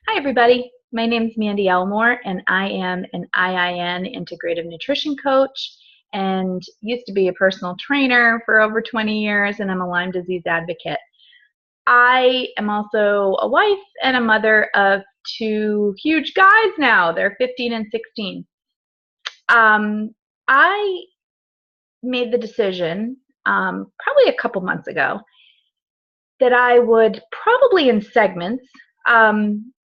Hi, everybody. My name is Mandy Elmore, and I am an IIN Integrative Nutrition Coach and used to be a personal trainer for over 20 years, and I'm a Lyme disease advocate. I am also a wife and a mother of two huge guys now. They're 15 and 16. I made the decision probably a couple months ago that I would probably in segments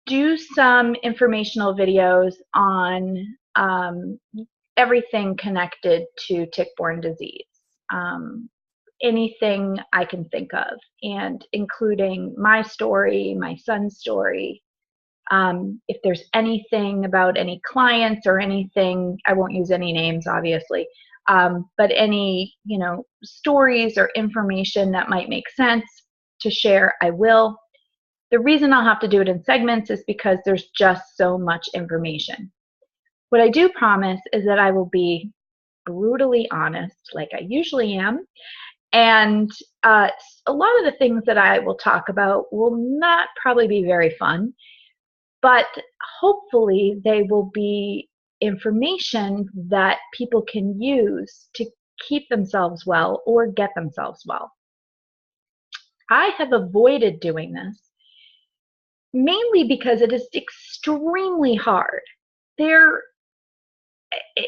do some informational videos on everything connected to tick-borne disease, anything I can think of, and including my story, my son's story. If there's anything about any clients or anything, I won't use any names, obviously, but any stories or information that might make sense to share, I will. The reason I'll have to do it in segments is because there's just so much information. What I do promise is that I will be brutally honest, like I usually am, and a lot of the things that I will talk about will not probably be very fun, but hopefully they will be information that people can use to keep themselves well or get themselves well. I have avoided doing this mainly because it is extremely hard. There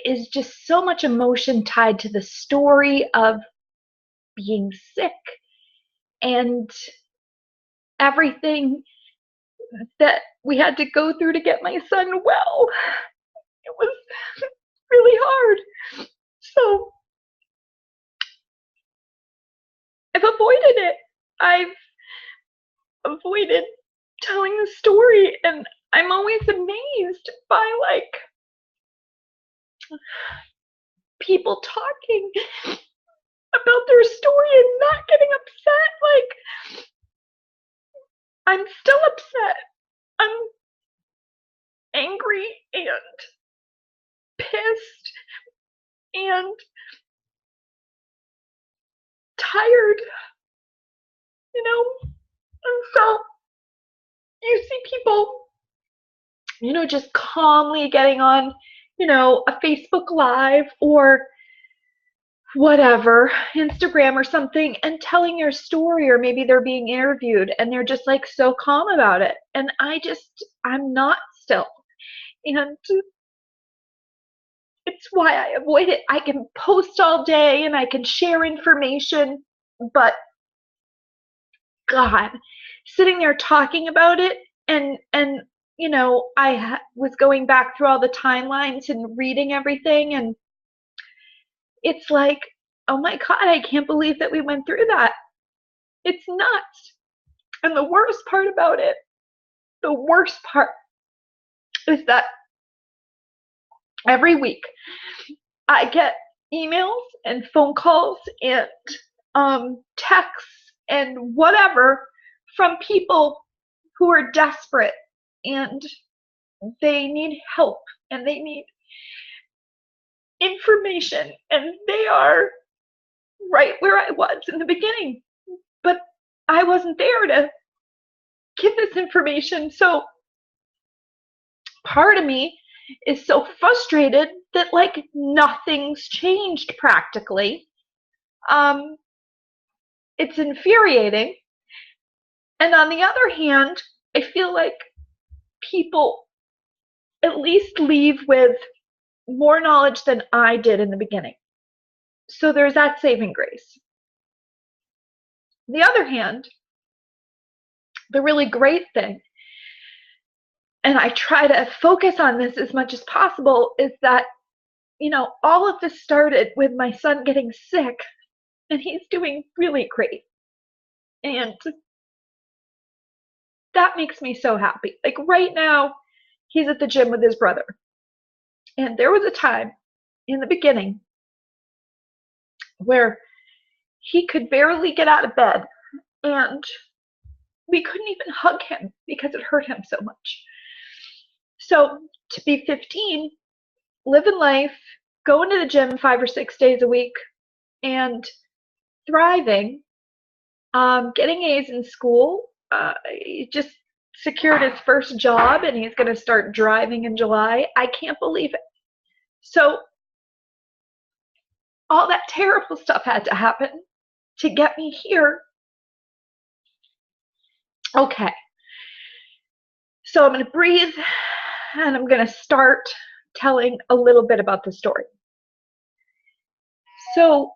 is just so much emotion tied to the story of being sick and everything that we had to go through to get my son well. It was really hard. So I've avoided it. I've avoided telling the story, and I'm always amazed by people talking about their story and not getting upset. I'm still upset. I'm angry and pissed and tired, and so you see people, just calmly getting on, a Facebook Live or whatever, Instagram or something, and telling your story, or maybe they're being interviewed and they're just so calm about it. And I'm not still. And it's why I avoid it. I can post all day and I can share information, but God, sitting there talking about it and I was going back through all the timelines and reading everything, and it's like, oh my God, I can't believe that we went through that. It's nuts. And the worst part about it, the worst part is that every week I get emails and phone calls and texts and whatever from people who are desperate and they need help and they need information, and they are right where I was in the beginning, but I wasn't there to give this information. So part of me is so frustrated that nothing's changed practically. It's infuriating. And on the other hand, I feel like people at least leave with more knowledge than I did in the beginning. So there's that saving grace. On the other hand, the really great thing, and I try to focus on this as much as possible, is that, all of this started with my son getting sick, and he's doing really great. And that makes me so happy. Right now, he's at the gym with his brother. And there was a time in the beginning where he could barely get out of bed, and we couldn't even hug him because it hurt him so much. So to be 15, living life, going to the gym 5 or 6 days a week, and thriving, getting A's in school, just secured his first job and he's going to start driving in July. I can't believe it. So all that terrible stuff had to happen to get me here. Okay. So I'm going to breathe and I'm going to start telling a little bit about the story. So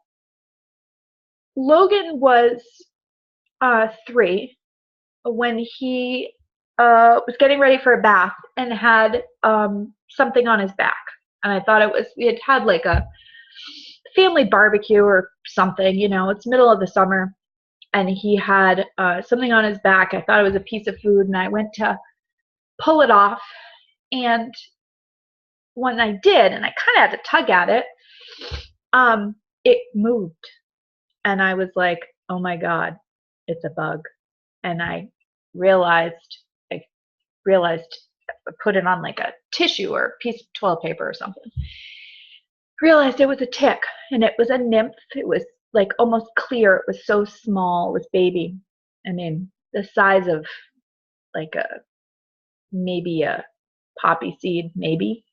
Logan was 3 when he was getting ready for a bath and had something on his back. And I thought it had like a family barbecue or something, you know, it's middle of the summer. And he had something on his back. I thought it was a piece of food, and I went to pull it off. And when I did, and I kind of had to tug at it, it moved. And I was like, oh my God, it's a bug. And I realized I put it on like a tissue or a piece of toilet paper or something. Realized it was a tick, and it was a nymph. It was like almost clear. It was so small. It was baby. I mean, the size of like maybe a poppy seed, maybe.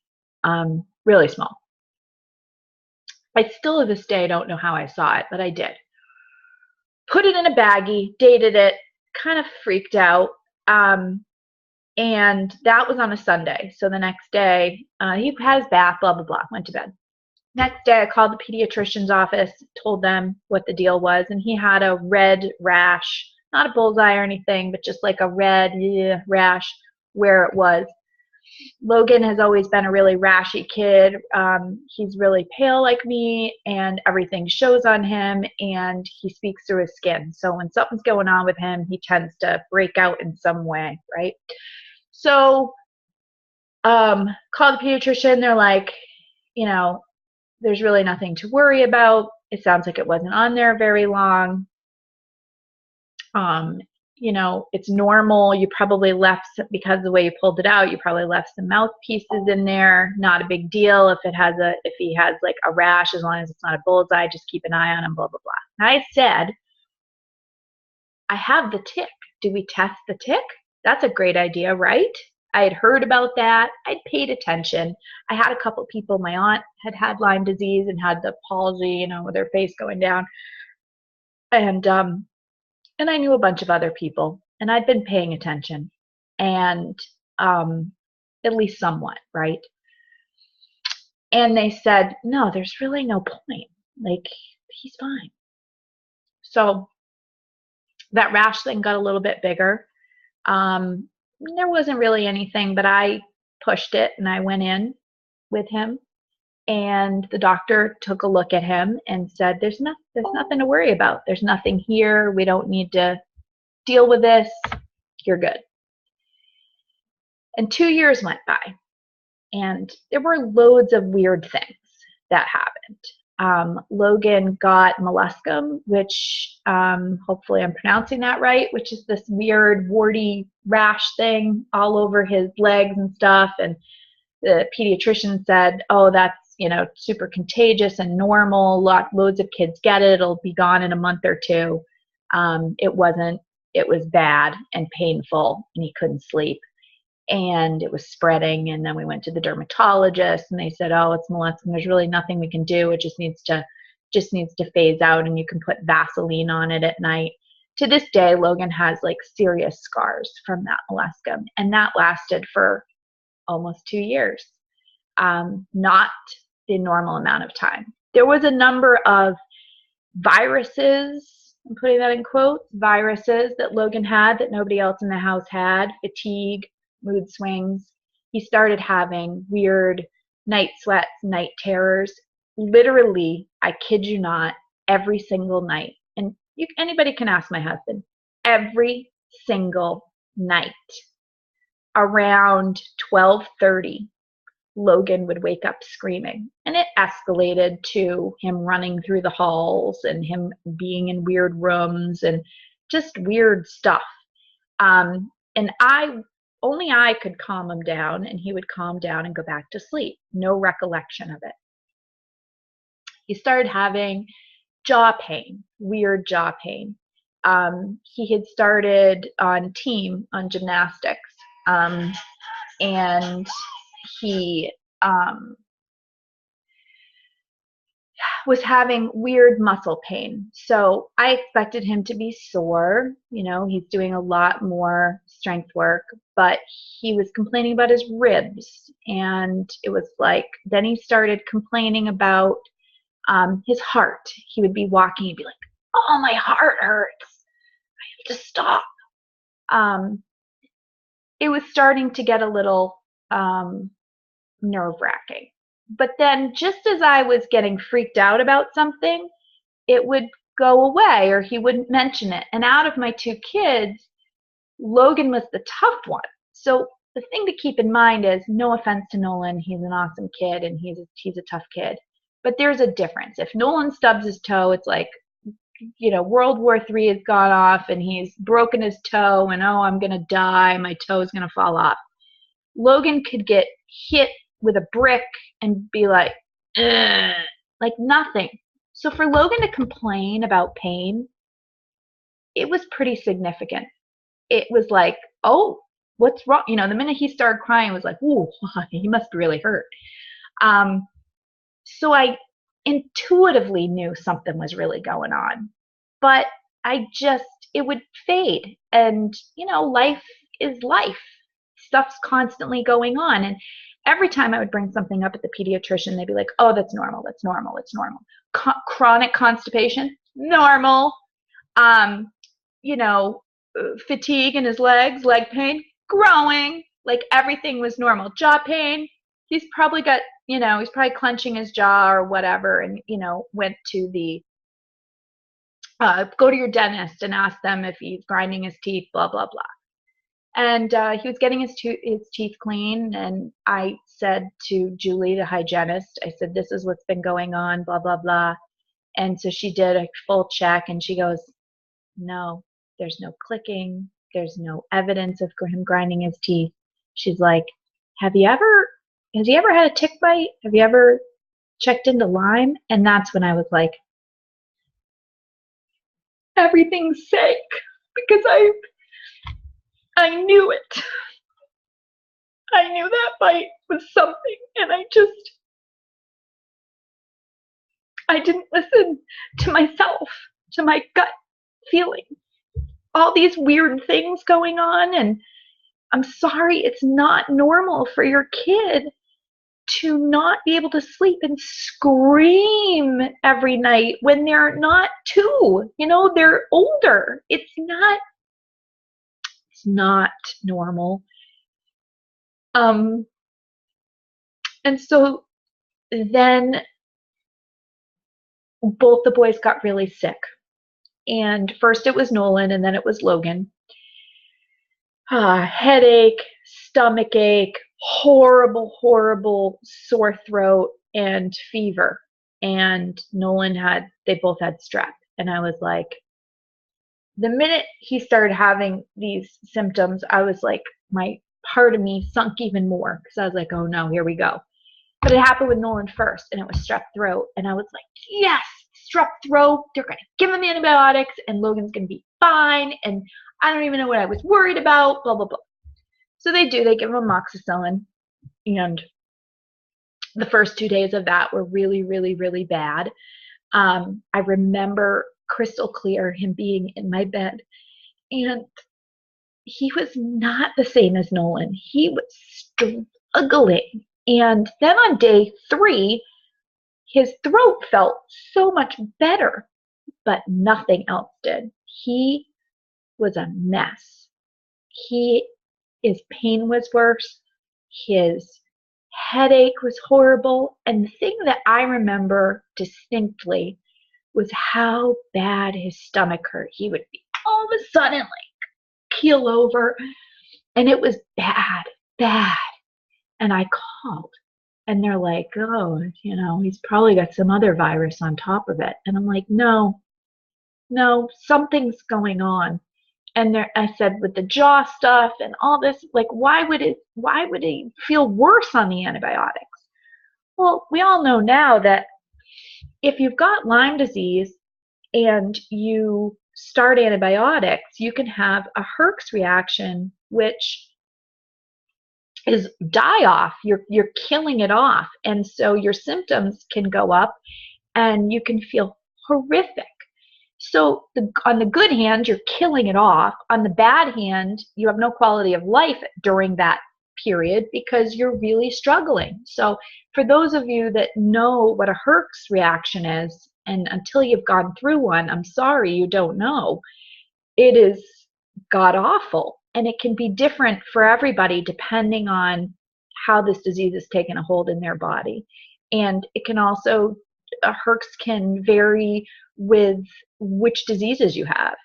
Really small. I still to this day don't know how I saw it, but I did. Put it in a baggie, dated it, kind of freaked out. And that was on a Sunday. So the next day, he had his bath, blah, blah, blah, went to bed. Next day, I called the pediatrician's office, told them what the deal was, and he had a red rash, not a bullseye or anything, but just like a red rash where it was. Logan has always been a really rashy kid. He's really pale like me, and everything shows on him, and he speaks through his skin. So when something's going on with him, he tends to break out in some way, right? So call the pediatrician. They're like, you know, there's really nothing to worry about. It sounds like it wasn't on there very long. You know, it's normal. You probably left, because of the way you pulled it out, you probably left some mouthpieces in there. Not a big deal if he has like a rash, as long as it's not a bullseye, just keep an eye on him, blah, blah, blah. And I said, I have the tick. Do we test the tick? That's a great idea, right? I had heard about that. I'd paid attention. I had a couple people. My aunt had Lyme disease and had the palsy, you know, with her face going down. And I knew a bunch of other people, and I'd been paying attention, and at least somewhat, right? And they said, no, there's really no point. Like, he's fine. So that rash thing got a little bit bigger. There wasn't really anything, but I pushed it, and I went in with him, and the doctor took a look at him and said, there's nothing to worry about. There's nothing here. We don't need to deal with this. You're good. And 2 years went by, and there were loads of weird things that happened. Logan got molluscum, which hopefully I'm pronouncing that right, which is this weird warty rash thing all over his legs and stuff. And the pediatrician said, oh, that's, you know, super contagious and normal. Loads of kids get it. It'll be gone in a month or two. It wasn't. It was bad and painful, and he couldn't sleep. And it was spreading, and then we went to the dermatologist, and they said, oh, it's molluscum. There's really nothing we can do. It just needs to phase out, and you can put Vaseline on it at night. To this day, Logan has like serious scars from that molluscum, and that lasted for almost 2 years. Not the normal amount of time. There was a number of viruses, I'm putting that in quotes, viruses that Logan had that nobody else in the house had. Fatigue, mood swings. He started having weird night sweats, night terrors. Literally, I kid you not, every single night. And anybody can ask my husband. Every single night around 12:30, Logan would wake up screaming, and it escalated to him running through the halls and him being in weird rooms and just weird stuff. And only I could calm him down, and he would calm down and go back to sleep. No recollection of it. He started having jaw pain, weird jaw pain. he had started on gymnastics, and he was having weird muscle pain. So I expected him to be sore. You know, he's doing a lot more strength work, but he was complaining about his ribs. And it was like, then he started complaining about his heart. He would be walking and be like, oh, my heart hurts. I have to stop. It was starting to get a little nerve-wracking. But then just as I was getting freaked out about something, it would go away or he wouldn't mention it. And out of my two kids, Logan was the tough one. So the thing to keep in mind is, no offense to Nolan, he's an awesome kid and he's a tough kid. But there's a difference. If Nolan stubs his toe, it's like, you know, World War III has gone off and he's broken his toe and, oh, I'm going to die, my toe's going to fall off. Logan could get hit with a brick and be like, ugh, like nothing. So for Logan to complain about pain, it was pretty significant. It was like, oh, what's wrong? You know, the minute he started crying, it was like, ooh, he must be really hurt. So I intuitively knew something was really going on, but it would fade. And, you know, life is life. Stuff's constantly going on. And every time I would bring something up at the pediatrician, they'd be like, oh, that's normal, that's normal, it's normal. Chronic constipation, normal. You know, fatigue in his legs, leg pain, growing. Like everything was normal. Jaw pain, he's probably got, you know, he's probably clenching his jaw or whatever, and, you know, went to the, go to your dentist and ask them if he's grinding his teeth, blah, blah, blah. And he was getting his teeth clean, and I said to Julie, the hygienist, I said, this is what's been going on, blah, blah, blah. And so she did a full check, and she goes, no, there's no clicking. There's no evidence of him grinding his teeth. She's like, has he ever had a tick bite? Have you ever checked into Lyme? And that's when I was like, everything's safe, because I knew it. I knew that bite was something, and I didn't listen to myself, to my gut feeling. All these weird things going on, and I'm sorry, it's not normal for your kid to not be able to sleep and scream every night when they're not 2. You know, they're older. It's not normal. And so then both the boys got really sick. And first it was Nolan, and then it was Logan. Headache, stomach ache, horrible, horrible sore throat, and fever. And they both had strep. And I was like, the minute he started having these symptoms, I was like, my part of me sunk even more, because I was like, oh no, here we go. But it happened with Nolan first, and it was strep throat. And I was like, yes, strep throat. They're going to give him antibiotics, and Logan's going to be fine. And I don't even know what I was worried about, blah, blah, blah. So they give him amoxicillin. And the first 2 days of that were really, really, really bad. I remember crystal clear him being in my bed. And he was not the same as Nolan. He was struggling. And then on day 3, his throat felt so much better, but nothing else did. He was a mess. His pain was worse. His headache was horrible. And the thing that I remember distinctly was how bad his stomach hurt. He would be all of a sudden like keel over, and it was bad, bad. And I called, and they're like, oh, you know, he's probably got some other virus on top of it. And I'm like, no, something's going on. And I said, with the jaw stuff and all this, like, why would he feel worse on the antibiotics? Well, we all know now that if you've got Lyme disease and you start antibiotics, you can have a Herx reaction, which is die off. You're killing it off. And so your symptoms can go up and you can feel horrific. So on the good hand, you're killing it off. On the bad hand, you have no quality of life during that period because you're really struggling. So for those of you that know what a Herx reaction is, and until you've gone through one, I'm sorry you don't know, it is god awful. And it can be different for everybody depending on how this disease has taken a hold in their body. And it can also, a Herx can vary with which diseases you have.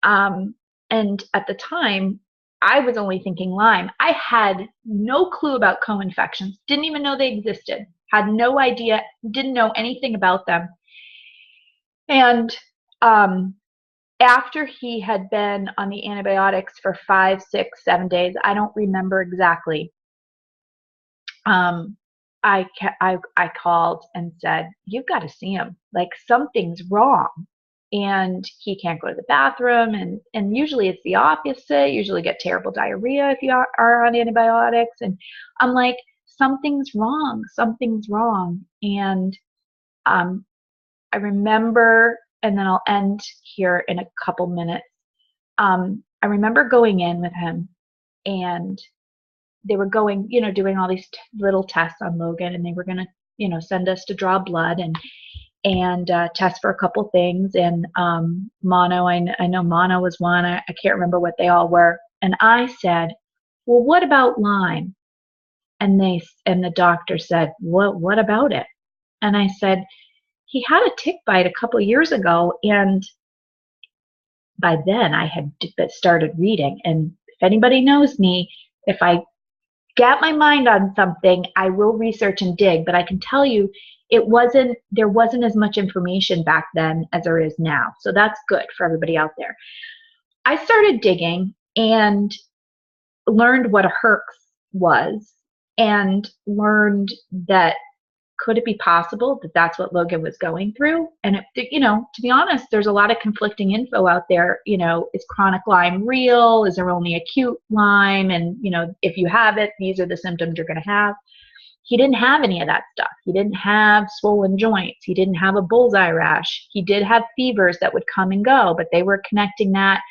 And at the time, I was only thinking Lyme. I had no clue about co-infections, didn't even know they existed, had no idea, didn't know anything about them. And after he had been on the antibiotics for 5, 6, 7 days, I don't remember exactly, I called and said, you've got to see him. Like, something's wrong. And he can't go to the bathroom. And usually it's the opposite. You usually get terrible diarrhea if you are on antibiotics. And I'm like, something's wrong. Something's wrong. And I remember, and then I'll end here in a couple minutes. I remember going in with him, and they were going, doing all these little tests on Logan, and they were going to, send us to draw blood and test for a couple things. And mono, I know mono was one. I can't remember what they all were. And I said, well, what about Lyme? And the doctor said, what about it? And I said, he had a tick bite a couple years ago, and by then I had started reading. And if anybody knows me, if I get my mind on something, I will research and dig. But I can tell you, there wasn't as much information back then as there is now. So that's good for everybody out there. I started digging and learned what a Herx was, and learned that could it be possible that that's what Logan was going through? And, to be honest, there's a lot of conflicting info out there. Is chronic Lyme real? Is there only acute Lyme? And, if you have it, these are the symptoms you're going to have. He didn't have any of that stuff. He didn't have swollen joints. He didn't have a bullseye rash. He did have fevers that would come and go, but they were connecting that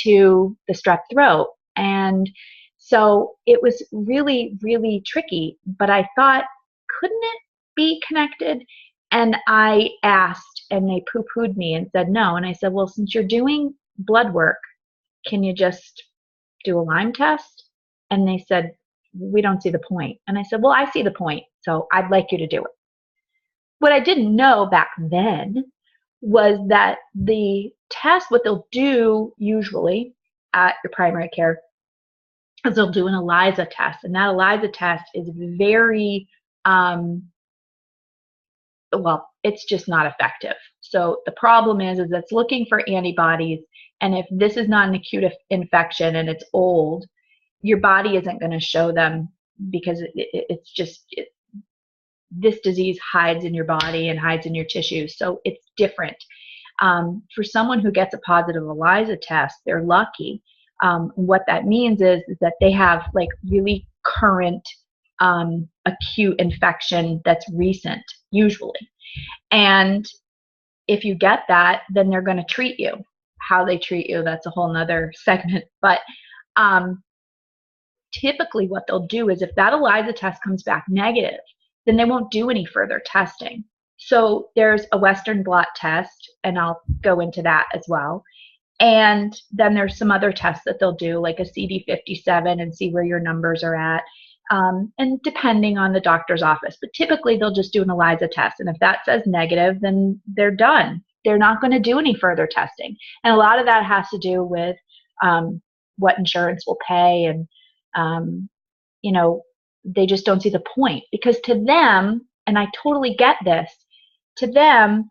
to the strep throat. And so it was really, really tricky. But I thought, couldn't it be connected? And I asked, and they poo-pooed me and said no. And I said, well, since you're doing blood work, can you just do a Lyme test? And they said, we don't see the point. And I said, well, I see the point, so I'd like you to do it. What I didn't know back then was that the test, what they'll do usually at your primary care, is they'll do an ELISA test. And that ELISA test is very, it's just not effective. So the problem is it's looking for antibodies. And if this is not an acute infection and it's old, your body isn't going to show them, because it's just this disease hides in your body and hides in your tissues. So it's different. For someone who gets a positive ELISA test, they're lucky. What that means is that they have like really current acute infection that's recent, usually. And if you get that, then they're going to treat you. How they treat you, that's a whole nother segment. But typically what they'll do is if that ELISA test comes back negative, then they won't do any further testing. So there's a Western blot test, and I'll go into that as well. And then there's some other tests that they'll do, like a CD57, and see where your numbers are at. And depending on the doctor's office, but typically they'll just do an ELISA test. And if that says negative, then they're done. They're not going to do any further testing. And a lot of that has to do with what insurance will pay. And, they just don't see the point, because to them, and I totally get this, to them,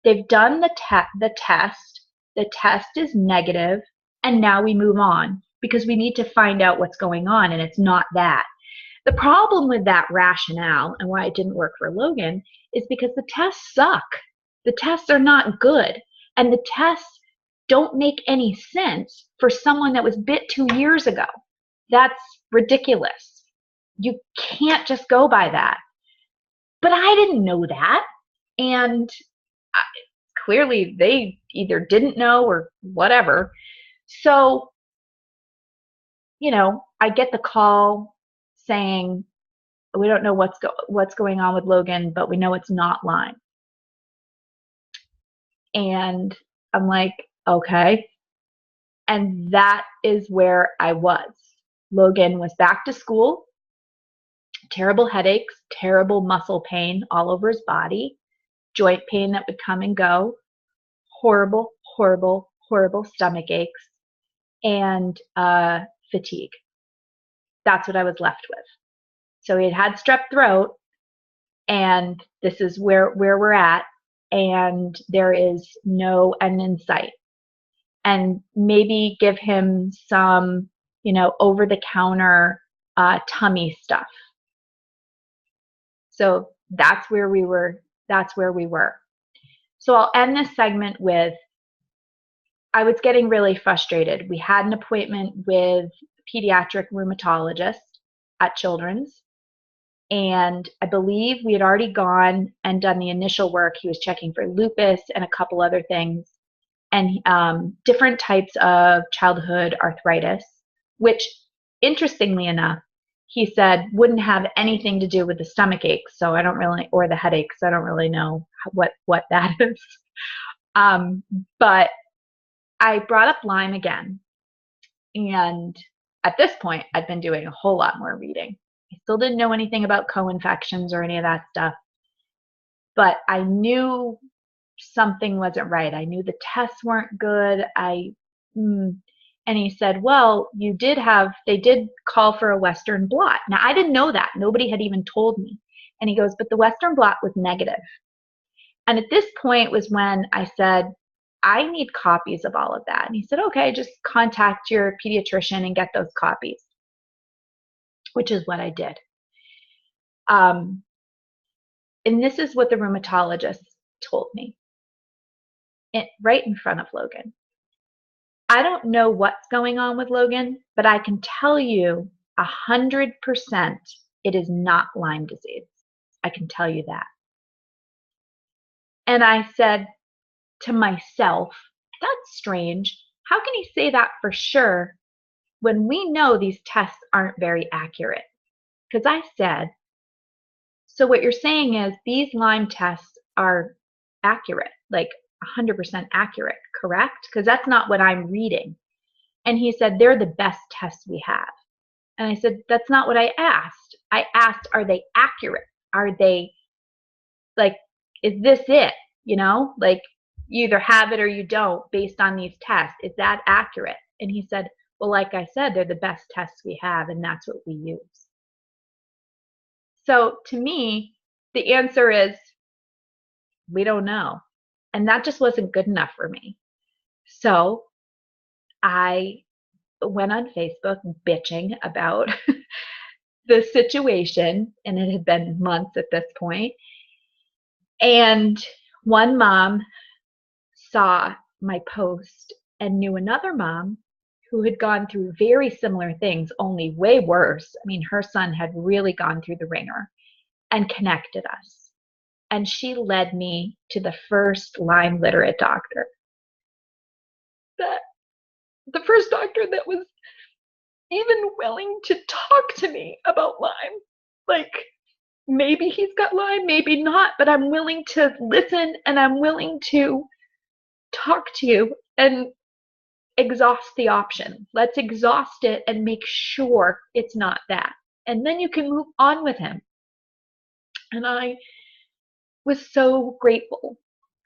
they've done the test. The test is negative, and now we move on because we need to find out what's going on, and it's not that. The problem with that rationale, and why it didn't work for Logan, is because the tests suck. The tests are not good. And the tests don't make any sense for someone that was bit 2 years ago. That's ridiculous. You can't just go by that. But I didn't know that. And clearly they either didn't know or whatever. So, I get the call saying, we don't know what's going on with Logan, but we know it's not Lyme. And I'm like, okay. And that is where I was. Logan was back to school, terrible headaches, terrible muscle pain all over his body, joint pain that would come and go, horrible, horrible, horrible stomach aches, and fatigue. That's what I was left with. So he had strep throat, and this is where we're at, and there is no end in sight. And maybe give him some, over-the-counter tummy stuff. So that's where we were. So I'll end this segment with, I was getting really frustrated. We had an appointment with a pediatric rheumatologist at Children's, and I believe we had already gone and done the initial work. He was checking for lupus and a couple other things, and different types of childhood arthritis, which, interestingly enough, he said wouldn't have anything to do with the stomach aches, so I don't really, or the headaches. I don't really know what that is. But I brought up Lyme again, and at this point, I'd been doing a whole lot more reading. I still didn't know anything about co-infections or any of that stuff, but I knew something wasn't right. I knew the tests weren't good. And he said, well, they did call for a Western blot. Now, I didn't know that. Nobody had even told me. And he goes, but the Western blot was negative. And at this point was when I said, I need copies of all of that. And he said, okay, just contact your pediatrician and get those copies, which is what I did. And this is what the rheumatologist told me right in front of Logan. I don't know what's going on with Logan, but I can tell you 100% it is not Lyme disease. I can tell you that. And I said to myself, that's strange. How can he say that for sure when we know these tests aren't very accurate? Because I said, so what you're saying is these Lyme tests are accurate, like 100% accurate, correct? Because that's not what I'm reading. And he said, they're the best tests we have. And I said, that's not what I asked. I asked, are they accurate? Are they, like, is this it? Like, you either have it or you don't based on these tests. Is that accurate? And he said, well, like I said, they're the best tests we have, and that's what we use. So to me, the answer is, we don't know. And that just wasn't good enough for me. So I went on Facebook bitching about the situation, and it had been months at this point. And one mom saw my post and knew another mom who had gone through very similar things, only way worse. I mean, her son had really gone through the ringer, and connected us. And she led me to the first Lyme literate doctor. The first doctor that was even willing to talk to me about Lyme. Like, maybe he's got Lyme, maybe not, but I'm willing to listen, and I'm willing to talk to you and exhaust the option. Let's exhaust it and make sure it's not that. And then you can move on with him. And I was so grateful.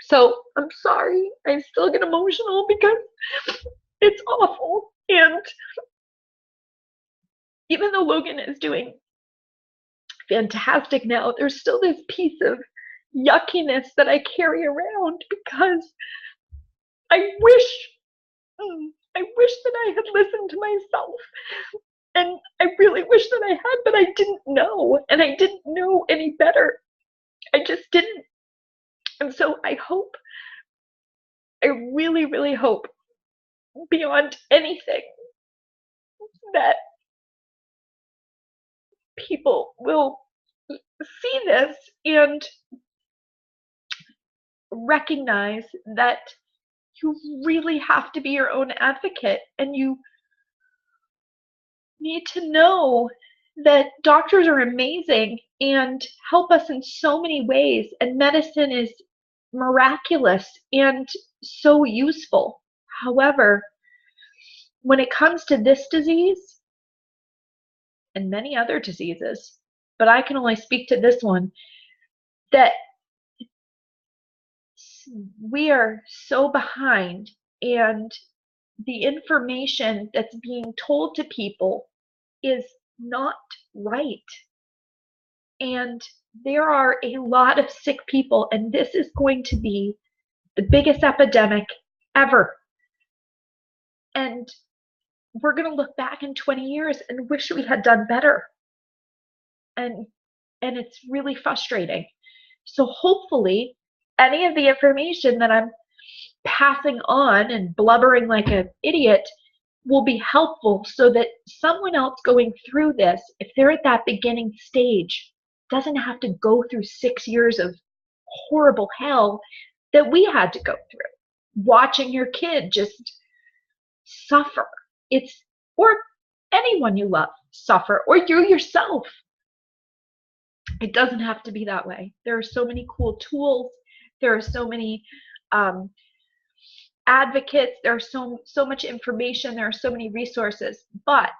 So I'm sorry, I still get emotional because it's awful. And even though Logan is doing fantastic now, there's still this piece of yuckiness that I carry around because I wish that I had listened to myself. And I really wish that I had, but I didn't know. And I didn't know any better. I just didn't. And so I really, really hope beyond anything that people will see this and recognize that you really have to be your own advocate, and you need to know that doctors are amazing and help us in so many ways, and medicine is miraculous and so useful. However, when it comes to this disease and many other diseases, but I can only speak to this one, that we are so behind, and the information that's being told to people is not right. And there are a lot of sick people, and this is going to be the biggest epidemic ever. And we're going to look back in 20 years and wish we had done better. And it's really frustrating. So hopefully, any of the information that I'm passing on and blubbering like an idiot will be helpful, so that someone else going through this, if they're at that beginning stage, doesn't have to go through 6 years of horrible hell that we had to go through, watching your kid just suffer. Or anyone you love suffer, or you yourself. It doesn't have to be that way. There are so many cool tools. There are so many advocates. There's so much information. There are so many resources, but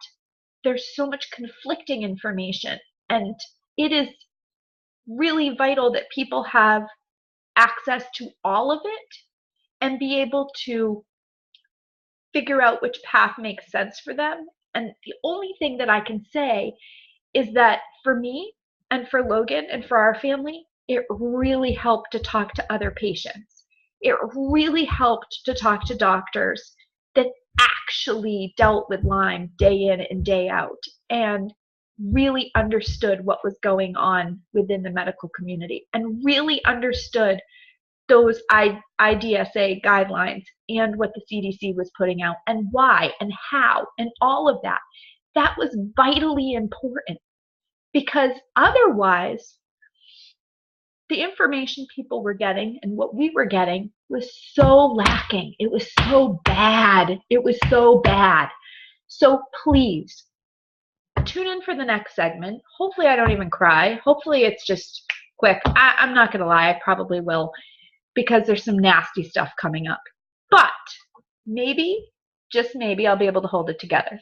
there's so much conflicting information, and it is really vital that people have access to all of it and be able to figure out which path makes sense for them. And the only thing that I can say is that for me and for Logan and for our family, it really helped to talk to other patients. It really helped to talk to doctors that actually dealt with Lyme day in and day out and really understood what was going on within the medical community and really understood those IDSA guidelines and what the CDC was putting out and why and how and all of that. That was vitally important, because otherwise the information people were getting and what we were getting was so lacking. It was so bad. It was so bad. So please tune in for the next segment. Hopefully I don't even cry. Hopefully it's just quick. I'm not going to lie. I probably will, because there's some nasty stuff coming up. But maybe, just maybe, I'll be able to hold it together.